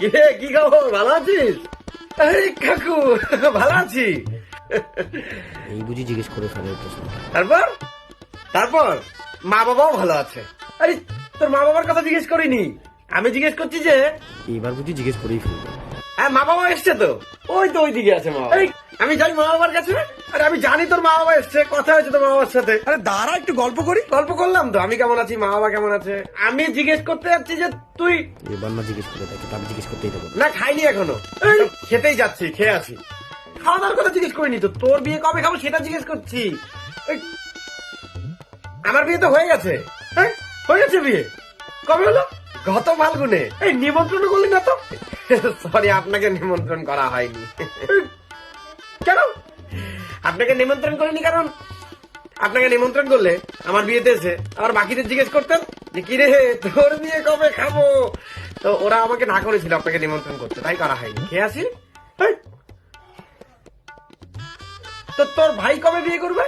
কিরে কি খবর, ভালো আছিস? এই কাকু ভালো আছি। এই বুঝি জিজ্ঞেস করে ফেলে প্রশ্ন। তারপর তারপর মা বাবাও ভালো আছে। আরে তোর মা বাবার কথা জিজ্ঞেস করিনি, আমি জিজ্ঞেস করছি যে এইবার বুঝি জিজ্ঞেস করেই ফেলবে। হ্যাঁ মা বাবা এসছে তো, ওই তো ওইদিকে আছে মা বাবা। এই, আমি যাই মা বাবার কাছে। আরে আমি জানি তোর মা বাবা এসছে, কথা হয়েছে তোর মা বাবার সাথে। আরে দাঁড়া একটু গল্প করি। গল্প করলাম তো, আমি কেমন আছি, মা বাবা কেমন আছে। আমি জিজ্ঞেস করতে যাচ্ছি যে তুই এবার না জিজ্ঞেস করে দেখে, আমি জিজ্ঞেস করতেই দেবো না। না খাইনি এখনো, এই, খেতেই যাচ্ছি, খেয়ে আসি। খাওয়া দাওয়ার কথা জিজ্ঞেস করিনি তো, তোর বিয়ে কবে খাবো সেটা জিজ্ঞেস করছি। এই, আমার বিয়ে তো হয়ে গেছে। হ্যাঁ হয়ে গেছে বিয়ে, কবে হলো? গত ফাল্গুনে। এই নিমন্ত্রণ করলি না তো? সরি, আপনাকে নিমন্ত্রণ করা হয়নি। কেন আপনাকে নিমন্ত্রণ করিনি? কারণ আপনাকে নিমন্ত্রণ করলে আমার বিয়েতে এসে আমার বাকিদের জিজ্ঞেস করতেন যে কিরে তোর বিয়ে কবে খাবো, তো ওরা আমাকে না করেছিল আপনাকে নিমন্ত্রণ করতে, তাই করা হয়নি। খেয়ে আসি। এই, তো তোর ভাই কবে বিয়ে করবে?